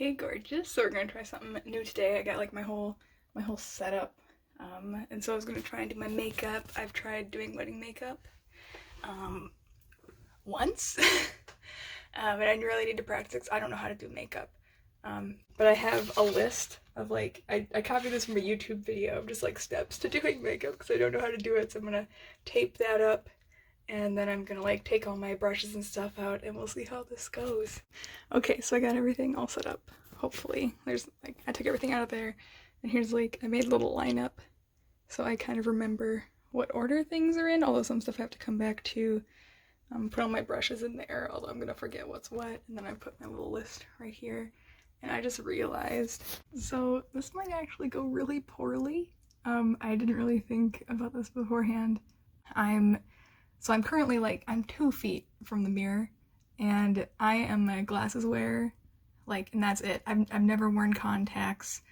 Hey gorgeous, so we're gonna try something new today. I got like my whole setup. And so I was gonna try and do my makeup. I've tried doing wedding makeup once. And I really need to practice because I don't know how to do makeup. But I have a list of like, I copied this from a YouTube video of just like steps to doing makeup because I don't know how to do it. So I'm gonna tape that up and then I'm gonna like take all my brushes and stuff out and we'll see how this goes. Okay, so I got everything all set up. Hopefully there's like, I took everything out of there and here's like, I made a little lineup so I kind of remember what order things are in, although some stuff I have to come back to. Put all my brushes in there, although I'm gonna forget what's what, and then I put my little list right here. And I just realized, so this might actually go really poorly. I didn't really think about this beforehand. I'm currently like, I'm 2 feet from the mirror, and I am a glasses wearer, like, and that's it. I've never worn contacts.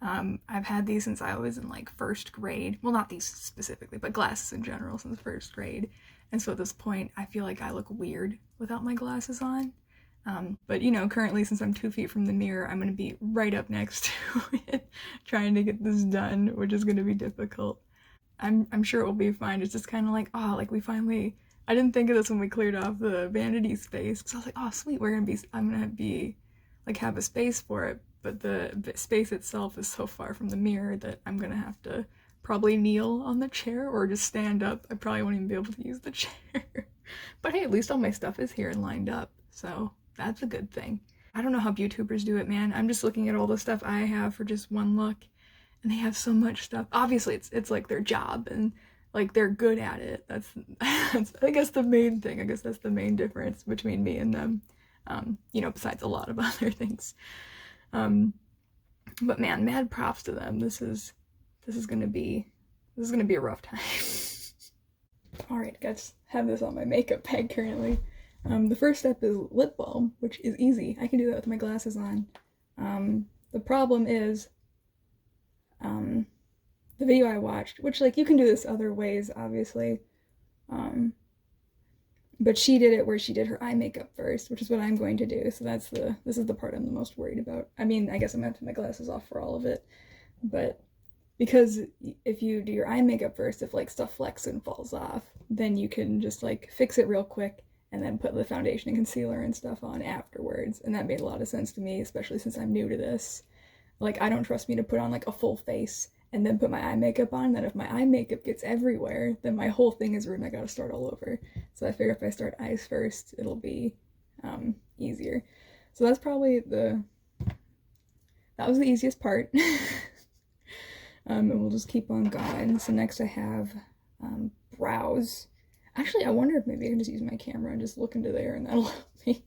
I've had these since I was in like 1st grade. Well, not these specifically, but glasses in general since 1st grade. And so at this point, I feel like I look weird without my glasses on. But you know, currently since I'm 2 feet from the mirror, I'm gonna be right up next to it, trying to get this done, which is gonna be difficult. I'm sure it will be fine. It's just kind of like, oh, like we finally, I didn't think of this when we cleared off the vanity space, because I was like, oh sweet, I'm gonna be, like, have a space for it, but the space itself is so far from the mirror that I'm gonna have to probably kneel on the chair or just stand up. I probably won't even be able to use the chair. But hey, at least all my stuff is here and lined up, so that's a good thing. I don't know how YouTubers do it, man. I'm just looking at all the stuff I have for just one look, and they have so much stuff. Obviously, it's like their job, and like they're good at it. That's I guess the main thing. I guess that's the main difference between me and them. You know, besides a lot of other things. But man, mad props to them. This is gonna be a rough time. All right, guys, have this on my makeup bag currently. The first step is lip balm, which is easy. I can do that with my glasses on. The problem is, the video I watched, which, like, you can do this other ways, obviously, but she did it where she did her eye makeup first, which is what I'm going to do, so this is the part I'm the most worried about. I mean, I guess I'm gonna have to take my glasses off for all of it, but because if you do your eye makeup first, if, like, stuff flexes and falls off, then you can just, like, fix it real quick and then put the foundation and concealer and stuff on afterwards, and that made a lot of sense to me, especially since I'm new to this. Like, I don't trust me to put on, like, a full face and then put my eye makeup on, then if my eye makeup gets everywhere, then my whole thing is ruined. I gotta start all over. So I figure if I start eyes first, it'll be easier. So that's probably that was the easiest part. And we'll just keep on going. So next I have brows. Actually, I wonder if maybe I can just use my camera and just look into there and that'll help me.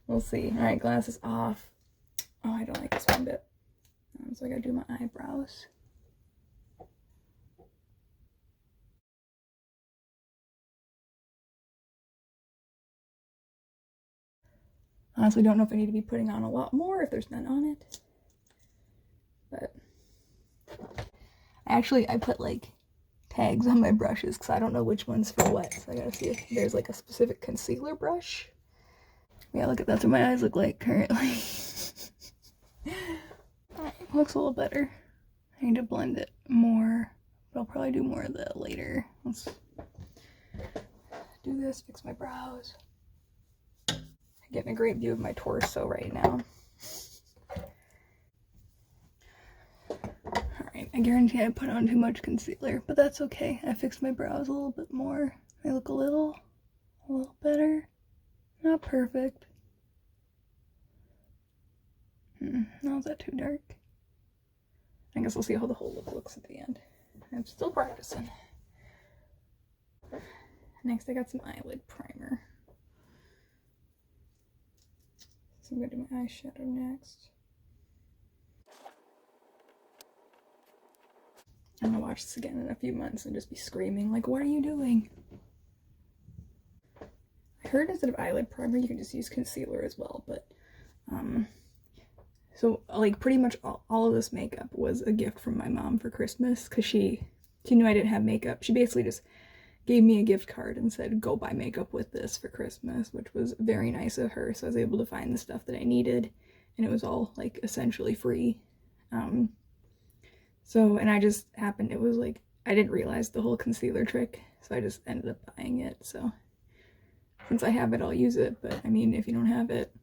We'll see. All right, glasses off. Oh, I don't like this one bit. So I gotta do my eyebrows. Honestly, don't know if I need to be putting on a lot more if there's none on it. But actually, I put like tags on my brushes because I don't know which one's for what. So I gotta see if there's like a specific concealer brush. Yeah, look at that's what my eyes look like currently. Alright, looks a little better. I need to blend it more, but I'll probably do more of that later. Let's do this, fix my brows. I'm getting a great view of my torso right now. Alright, I guarantee I put on too much concealer, but that's okay. I fixed my brows a little bit more. They look a little better. Not perfect. Now is that too dark? I guess we'll see how the whole look looks at the end. I'm still practicing. Next I got some eyelid primer. So I'm gonna do my eyeshadow next. I'm gonna watch this again in a few months and just be screaming like, what are you doing? I heard instead of eyelid primer you can just use concealer as well, but so like pretty much all of this makeup was a gift from my mom for Christmas because she knew I didn't have makeup. She basically just gave me a gift card and said, go buy makeup with this for Christmas, which was very nice of her. So I was able to find the stuff that I needed and it was all like essentially free. So, and I just happened, it was like, I didn't realize the whole concealer trick, so I just ended up buying it. So since I have it, I'll use it. But I mean, if you don't have it,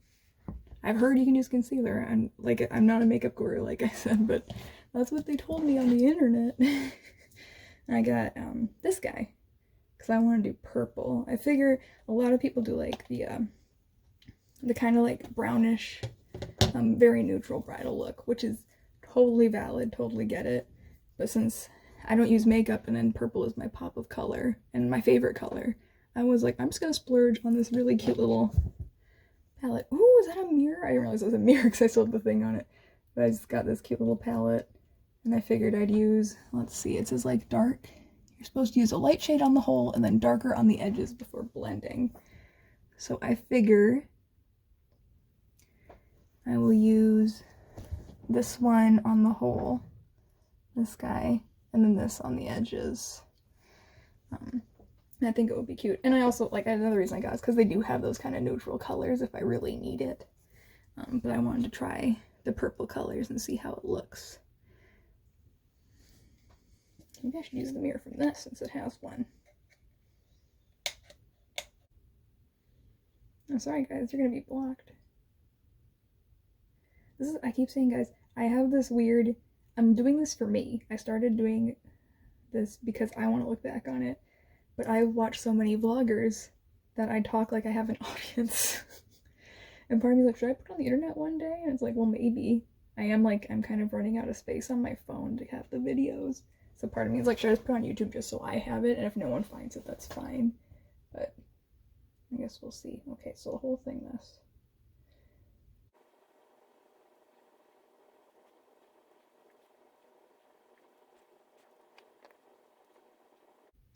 I've heard you can use concealer. I'm not a makeup guru, like I said, but that's what they told me on the internet. And I got this guy because I want to do purple. I figure a lot of people do like the kind of like brownish, very neutral bridal look, which is totally valid, totally get it. But since I don't use makeup and then purple is my pop of color and my favorite color, I was like, I'm just gonna splurge on this really cute little palette. Ooh, is that a mirror? I didn't realize it was a mirror because I still have the thing on it. But I just got this cute little palette, and I figured I'd use, let's see, it says like dark. You're supposed to use a light shade on the whole and then darker on the edges before blending. So I figure I will use this one on the whole, this guy, and then this on the edges. And I think it would be cute. And I also, like, another reason I got it is because they do have those kind of neutral colors if I really need it. But I wanted to try the purple colors and see how it looks. Maybe I should use the mirror from this since it has one. I'm sorry guys, you're gonna be blocked. This is, I keep saying guys, I have this weird, I'm doing this for me. I started doing this because I want to look back on it, but I watch so many vloggers that I talk like I have an audience. And part of me is like, should I put it on the internet one day? And it's like, well, maybe. I'm kind of running out of space on my phone to have the videos. So part of me is like, should I just put it on YouTube just so I have it? And if no one finds it, that's fine. But I guess we'll see. Okay, so the whole thing this.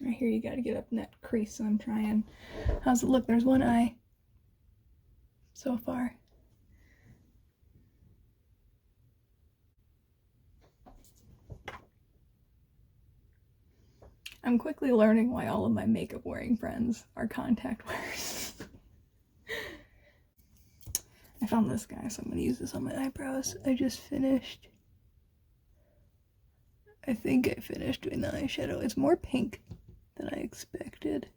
I hear you gotta get up in that crease, so I'm trying. How's it look? There's one eye so far. I'm quickly learning why all of my makeup wearing friends are contact wearers. I found this guy, so I'm gonna use this on my eyebrows. I just finished. I think I finished doing the eyeshadow. It's more pink than I expected.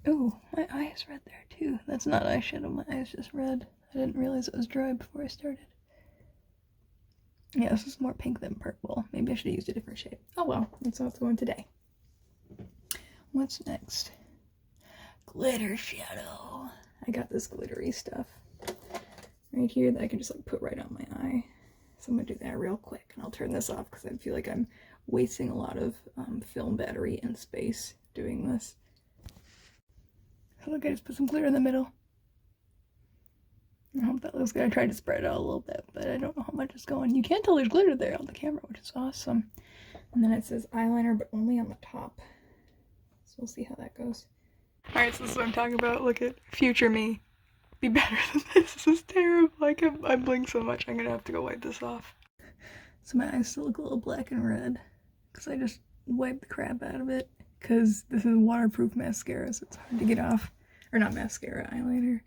Oh, my eye is red there too. That's not eyeshadow, my eye is just red. I didn't realize it was dry before I started. Yeah, this is more pink than purple. Maybe I should have used a different shade. Oh well, that's how it's going today. What's next? Glitter shadow. I got this glittery stuff right here that I can just like put right on my eye. So I'm gonna do that real quick, and I'll turn this off because I feel like I'm wasting a lot of film battery and space doing this. So look, I just put some glitter in the middle. I hope that looks good. I tried to spread it out a little bit, but I don't know how much is going. You can't tell there's glitter there on the camera, which is awesome. And then it says eyeliner, but only on the top. So we'll see how that goes. Alright, so this is what I'm talking about. Look at future me. Be better than this. This is terrible. I blink so much. I'm gonna have to go wipe this off. So my eyes still look a little black and red because I just wiped the crap out of it. Because this is waterproof mascara, so it's hard to get off. Or not mascara, eyeliner.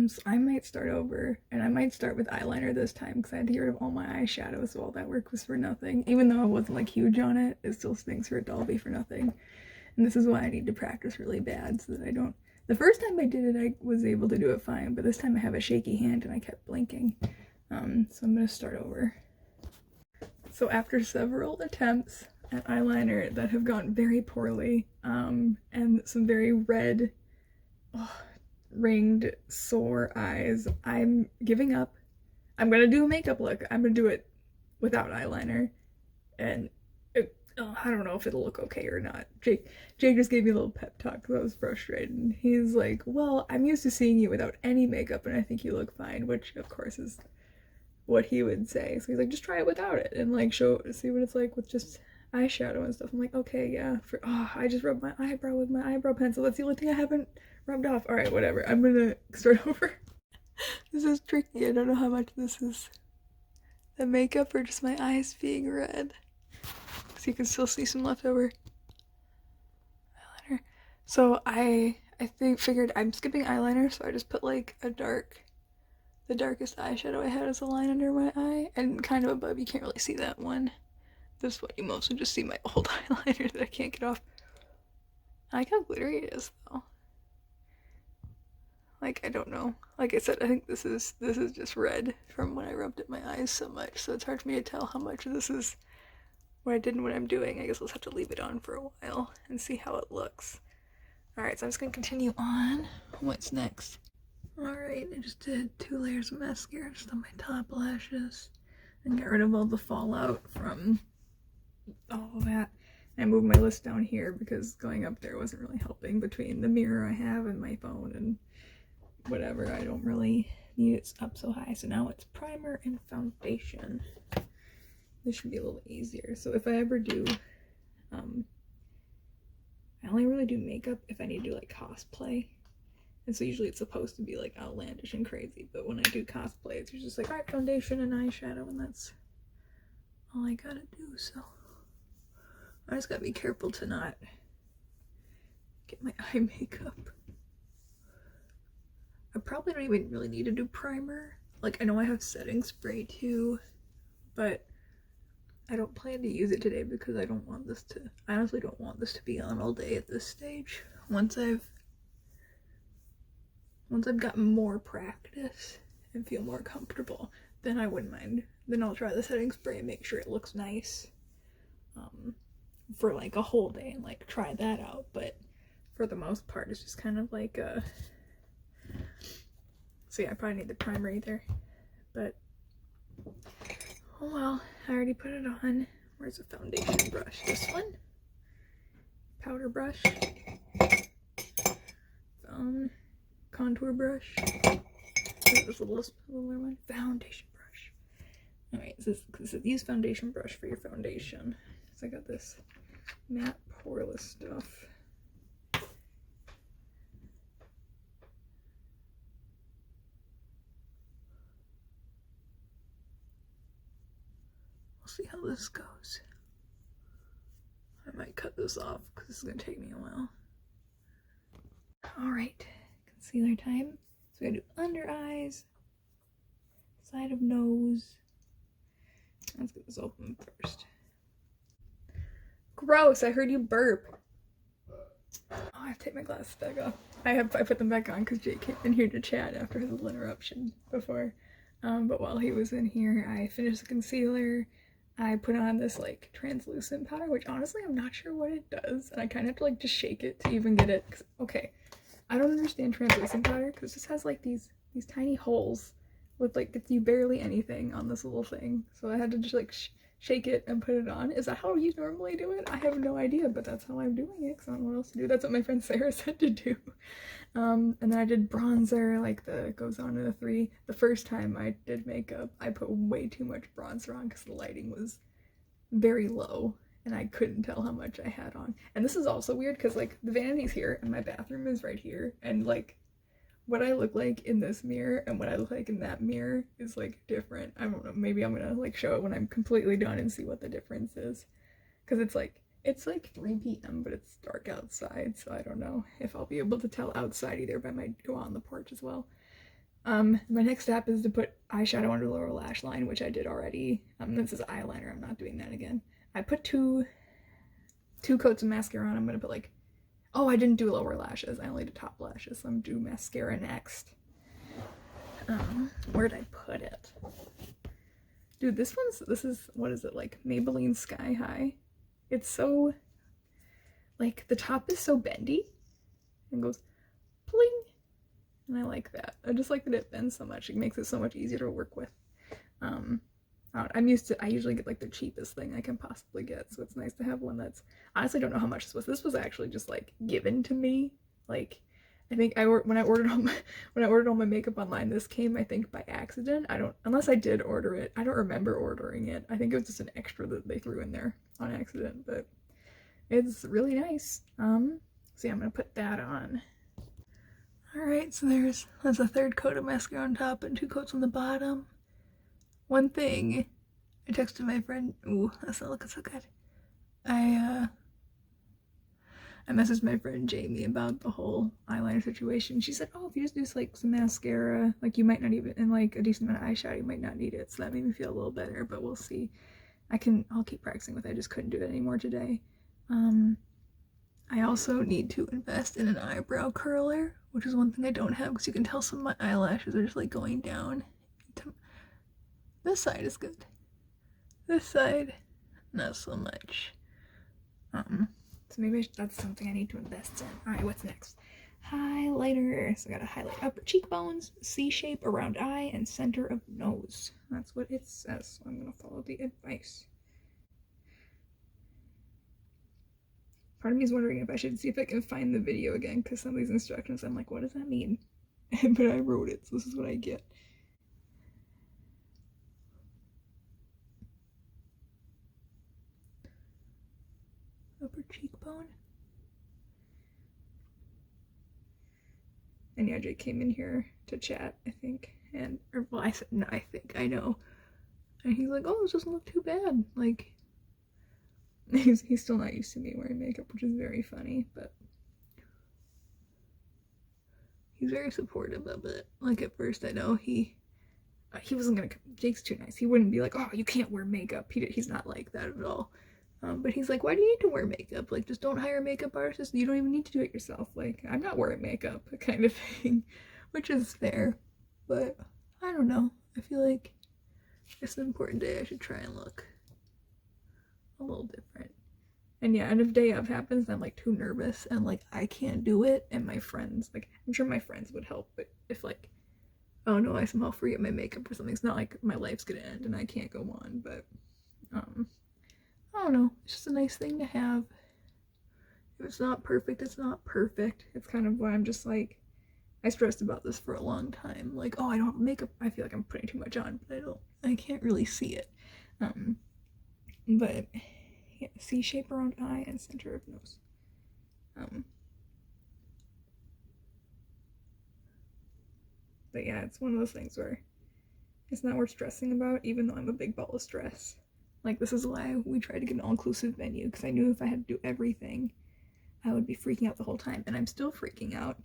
So I might start over, and I might start with eyeliner this time because I had to get rid of all my eyeshadow, so all that work was for nothing. Even though I wasn't like huge on it, it still stinks for it to all be for nothing. And this is why I need to practice really bad so that I don't. The first time I did it, I was able to do it fine, but this time I have a shaky hand and I kept blinking. So I'm gonna start over. So after several attempts at eyeliner that have gone very poorly, and some very red, ringed, sore eyes, I'm giving up. I'm gonna do a makeup look. I'm gonna do it without eyeliner, and I don't know if it'll look okay or not. Jake just gave me a little pep talk because I was frustrated. He's like, well, I'm used to seeing you without any makeup and I think you look fine, which of course is what he would say. So he's like, just try it without it and like see what it's like with just eyeshadow and stuff. I'm like, okay, yeah. I just rubbed my eyebrow with my eyebrow pencil. That's the only thing I haven't rubbed off. All right, whatever. I'm gonna start over. This is tricky. I don't know how much this is the makeup or just my eyes being red. So you can still see some leftover eyeliner. So I figured I'm skipping eyeliner, so I just put like the darkest eyeshadow I had as a line under my eye, and kind of above. You can't really see that one. This one you mostly just see my old eyeliner that I can't get off. I like how glittery it is though. Like, I don't know. Like I said, I think this is just red from when I rubbed it my eyes so much, so it's hard for me to tell how much of this is what I did and what I'm doing. I guess I'll just have to leave it on for a while and see how it looks. Alright, so I'm just gonna continue on. What's next? Alright, I just did 2 layers of mascara just on my top lashes and got rid of all the fallout from all of that. I moved my list down here because going up there wasn't really helping between the mirror I have and my phone and whatever. I don't really need it up so high. So now it's primer and foundation. This should be a little easier. So if I ever do, I only really do makeup if I need to do like cosplay. And so usually it's supposed to be like outlandish and crazy, but when I do cosplay, it's usually just like, alright, foundation and eyeshadow, and that's all I gotta do. So I just gotta be careful to not get my eye makeup. I probably don't even really need to do primer. Like, I know I have setting spray too, but I don't plan to use it today because I honestly don't want this to be on all day at this stage. Once I've gotten more practice and feel more comfortable, then I wouldn't mind. Then I'll try the setting spray and make sure it looks nice for like a whole day and like try that out. But for the most part, it's just kind of like a... So yeah, I probably need the primer either, but oh well, I already put it on. Where's the foundation brush? This one? Powder brush? Contour brush? This little one? Foundation brush. Alright, so use foundation brush for your foundation. So I got this matte poreless stuff. See how this goes. I might cut this off because this is going to take me a while. Alright, concealer time. So we're going to do under eyes, side of nose. Let's get this open first. Gross, I heard you burp. Oh, I have to take my glasses back off. I put them back on because Jake came in here to chat after his little interruption before. But while he was in here, I finished the concealer. I put on this like translucent powder, which honestly I'm not sure what it does, and I kind of have to like just shake it to even get it. Okay, I don't understand translucent powder because this has like these tiny holes with like gets you barely anything on this little thing. So I had to just like shake it and put it on. Is that how you normally do it? I have no idea, but that's how I'm doing it because I don't know what else to do. That's what my friend Sarah said to do. And then I did bronzer, like the goes on to the 3. The first time I did makeup, I put way too much bronzer on because the lighting was very low and I couldn't tell how much I had on. And this is also weird because like the vanity's here and my bathroom is right here, and like what I look like in this mirror and what I look like in that mirror is like different. I don't know, maybe I'm gonna like show it when I'm completely done and see what the difference is, because it's like 3 p.m. but it's dark outside, so I don't know if I'll be able to tell outside either, but I might go out on the porch as well. My next step is to put eyeshadow under the lower lash line, which I did already. This is eyeliner, I'm not doing that again. I put two coats of mascara on. I'm gonna put like, oh, I didn't do lower lashes, I only did top lashes, so I'm gonna do mascara next. Where'd I put it? Dude, this is, what is it, like Maybelline Sky High? It's so, like, the top is so bendy and goes pling, and I like that. I just like that it bends so much. It makes it so much easier to work with. I usually get like the cheapest thing I can possibly get, so it's nice to have one that's, honestly don't know how much this was. This was actually just like given to me. Like, I think when I ordered all my makeup online, this came, I think, by accident. Unless I did order it. I don't remember ordering it. I think it was just an extra that they threw in there on accident, but it's really nice. So yeah, I'm gonna put that on. Alright, so there's a 3rd coat of mascara on top and 2 coats on the bottom. One thing, I texted my friend, ooh, that's not looking so good. I I messaged my friend Jamie about the whole eyeliner situation. She said, oh, if you just do like some mascara, like you might not even, and like a decent amount of eyeshadow, you might not need it. So that made me feel a little better, but we'll see. I'll keep practicing with it. I just couldn't do it anymore today. I also need to invest in an eyebrow curler, which is one thing I don't have because you can tell some of my eyelashes are just like going down. This side is good. This side, not so much. So maybe that's something I need to invest in. Alright, what's next? Highlighter. So I gotta highlight upper cheekbones, C shape around eye, and center of nose. That's what it says. So I'm gonna follow the advice. Part of me is wondering if I should see if I can find the video again, because some of these instructions I'm like, what does that mean? But I wrote it, so this is what I get. Upper cheekbone. And yeah, Jake came in here to chat, I think, and, or, well, I said, no, I know. And he's like, oh, this doesn't look too bad. Like, he's still not used to me wearing makeup, which is very funny, but he's very supportive of it. Like, at first, I know he wasn't gonna, Jake's too nice. He wouldn't be like, oh, you can't wear makeup. He's not like that at all. But he's like, why do you need to wear makeup? Like, just don't hire a makeup artist. You don't even need to do it yourself. Like, I'm not wearing makeup, kind of thing, which is fair. But I don't know. I feel like it's an important day. I should try and look a little different. And yeah, and if day of happens, I'm like too nervous and like I can't do it. And my friends, like, I'm sure my friends would help. But if like, oh no, I somehow forget my makeup or something, it's not like my life's gonna end and I can't go on. But I don't know, it's just a nice thing to have. If it's not perfect, it's not perfect. It's kind of why I'm just like, I stressed about this for a long time. Like, oh, I don't have makeup. I feel like I'm putting too much on, but I can't really see it. But yeah, C shape around eye and center of nose. But yeah, it's one of those things where it's not worth stressing about, even though I'm a big ball of stress. Like, this is why we tried to get an all-inclusive venue, because I knew if I had to do everything, I would be freaking out the whole time. And I'm still freaking out,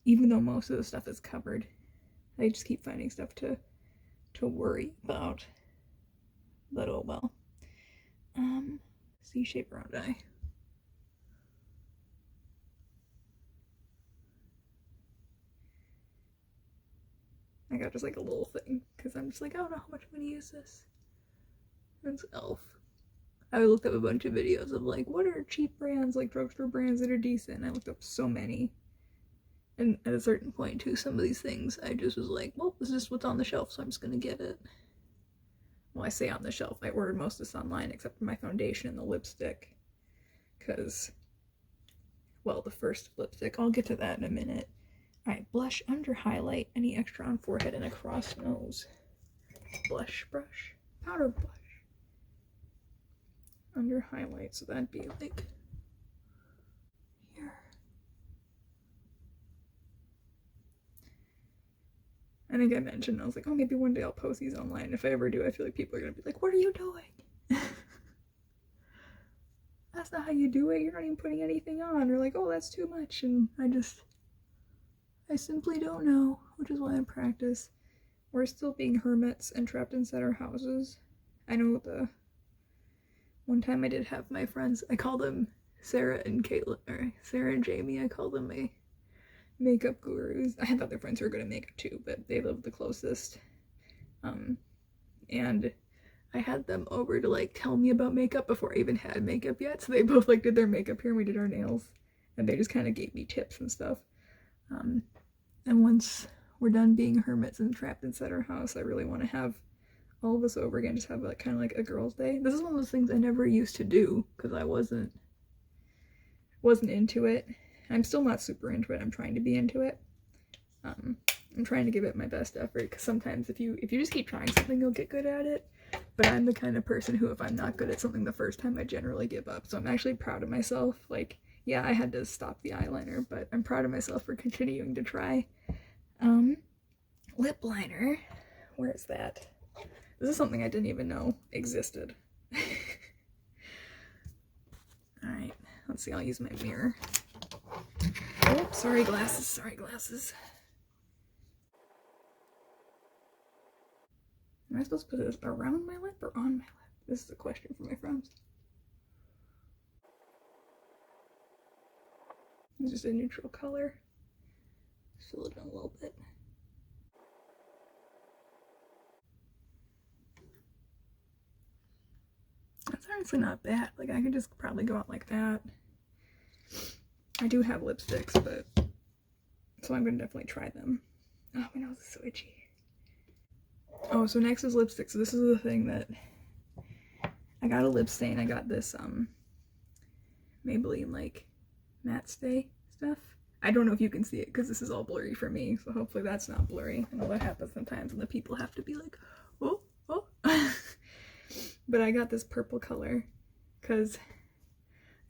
even though most of the stuff is covered. I just keep finding stuff to worry about. But oh well. C shape around eye. I got just like a little thing, because I'm just like, I don't know how much I'm gonna use this. It's e.l.f. I looked up a bunch of videos of like, what are cheap brands, like drugstore brands that are decent. I looked up so many. And at a certain point too, some of these things, I just was like, well, this is just what's on the shelf, so I'm just gonna get it. Well, I say on the shelf. I ordered most of this online except for my foundation and the lipstick. Because, well, the first lipstick, I'll get to that in a minute. Alright, blush under highlight, any extra on forehead and across nose. Blush brush, powder blush. Under highlight, so that'd be like here. I think I mentioned, I was like, oh, maybe one day I'll post these online. If I ever do, I feel like people are gonna be like, what are you doing? That's not how you do it. You're not even putting anything on. Or like, oh, that's too much. And I simply don't know, which is why I practice. We're still being hermits and trapped inside our houses. I know the one time I did have my friends, I called them Sarah and Caitlin, or Sarah and Jamie, I called them my makeup gurus. I had other friends who were good at makeup too, but they lived the closest. And I had them over to like tell me about makeup before I even had makeup yet. So they both like did their makeup here and we did our nails. And they just kind of gave me tips and stuff. And once we're done being hermits and trapped inside our house, I really want to have all of us over again, just have like kind of like a girls' day. This is one of those things I never used to do because I wasn't into it. I'm still not super into it. I'm trying to be into it. I'm trying to give it my best effort because sometimes if you just keep trying something, you'll get good at it. But I'm the kind of person who, if I'm not good at something the first time, I generally give up. So I'm actually proud of myself. Like, yeah, I had to stop the eyeliner, but I'm proud of myself for continuing to try. Lip liner. Where is that? This is something I didn't even know existed. Alright, let's see, I'll use my mirror. Oh, sorry glasses, sorry glasses. Am I supposed to put this around my lip or on my lip? This is a question for my friends. It's just a neutral color. Fill it in a little bit. That's honestly not bad. Like, I could just probably go out like that. I do have lipsticks, but so I'm gonna definitely try them. Oh, my nose is so itchy. Oh, so next is lipstick. So this is the thing that I got a lip stain. I got this Maybelline like matte stay stuff. I don't know if you can see it because this is all blurry for me, so hopefully that's not blurry. I know that happens sometimes and the people have to be like, oh, oh. But I got this purple color because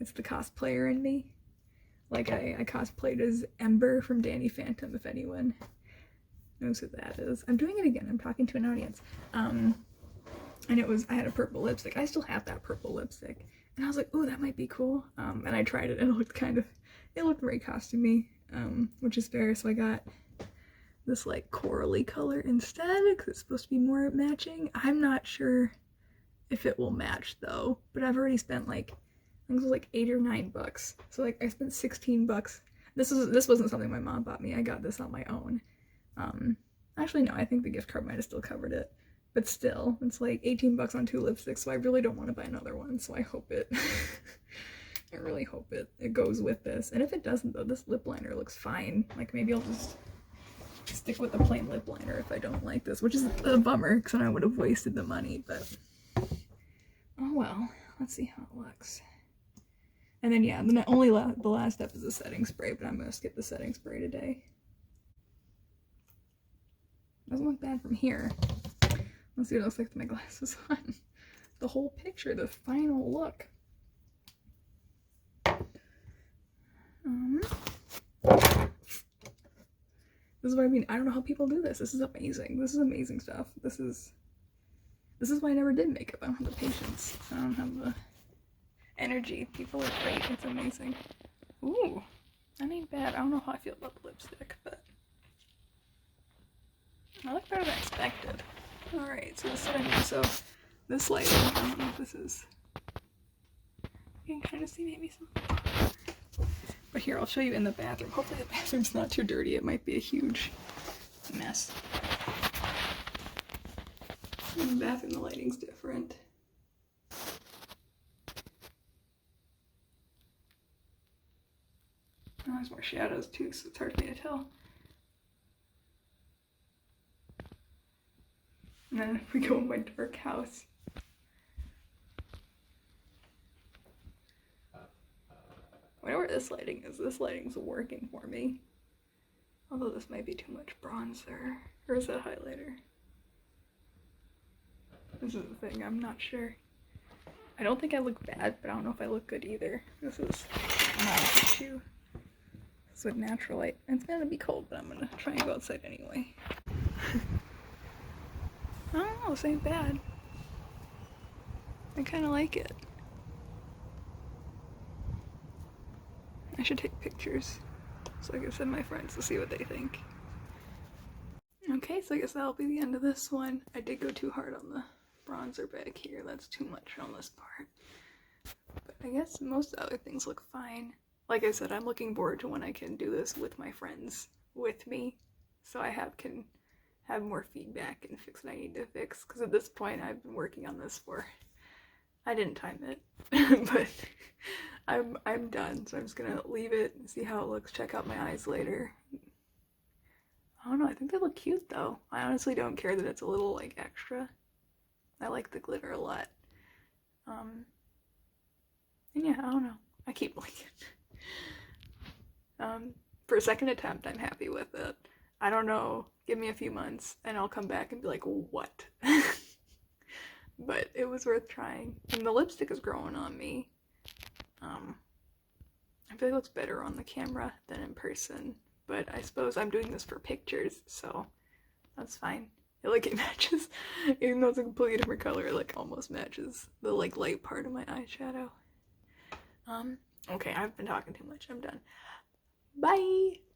it's the cosplayer in me. Like, I cosplayed as Ember from Danny Phantom, if anyone knows who that is. I'm doing it again. I'm talking to an audience. And I had a purple lipstick. I still have that purple lipstick. And I was like, oh, that might be cool. And I tried it and it looked very costumey, which is fair. So I got this like corally color instead because it's supposed to be more matching. I'm not sure if it will match though, but I've already spent like, I think it was like $8 or $9. So like I spent $16. This wasn't something my mom bought me. I got this on my own. Actually no, I think the gift card might have still covered it. But still, it's like $18 on 2 lipsticks, so I really don't want to buy another one, so I hope it I really hope it goes with this. And if it doesn't though, this lip liner looks fine. Like maybe I'll just stick with the plain lip liner if I don't like this, which is a bummer because then I would have wasted the money, but oh well. Let's see how it looks. And then yeah, the last step is the setting spray, but I'm gonna skip the setting spray today. Doesn't look bad from here. Let's see what it looks like with my glasses on. The whole picture, the final look. This is what I mean. I don't know how people do this. This is amazing. This is amazing stuff. This is why I never did makeup. I don't have the patience. I don't have the energy. People are great. It's amazing. Ooh, that ain't bad. I don't know how I feel about the lipstick, but I look better than expected. Alright, so this lighting, I don't know if this is, you can kind of see maybe some, but here, I'll show you in the bathroom. Hopefully the bathroom's not too dirty. It might be a huge mess. In the bathroom, the lighting's different. Oh, there's more shadows too, so it's hard for me to tell. And then if we go in my dark house. I wonder where this lighting is. This lighting's working for me. Although this might be too much bronzer. Or is that highlighter? This is the thing, I'm not sure. I don't think I look bad, but I don't know if I look good either. This is not an issue. This is with natural light. It's gonna be cold, but I'm gonna try and go outside anyway. I don't know, this ain't bad. I kind of like it. I should take pictures so I can send my friends to see what they think. Okay, so I guess that'll be the end of this one. I did go too hard on the bronzer back here. That's too much on this part. But I guess most other things look fine. Like I said, I'm looking forward to when I can do this with my friends with me, so I can have more feedback and fix what I need to fix, because at this point I've been working on this I didn't time it, but I'm done, so I'm just gonna leave it and see how it looks, check out my eyes later. I don't know, I think they look cute though. I honestly don't care that it's a little like extra. I like the glitter a lot. And yeah, I don't know, I keep liking it. For a second attempt, I'm happy with it. I don't know, give me a few months and I'll come back and be like, what? But it was worth trying. And the lipstick is growing on me. I feel like it looks better on the camera than in person, but I suppose I'm doing this for pictures, so that's fine. It matches, even though it's a completely different color, it like almost matches the like light part of my eyeshadow. Okay, I've been talking too much, I'm done. Bye!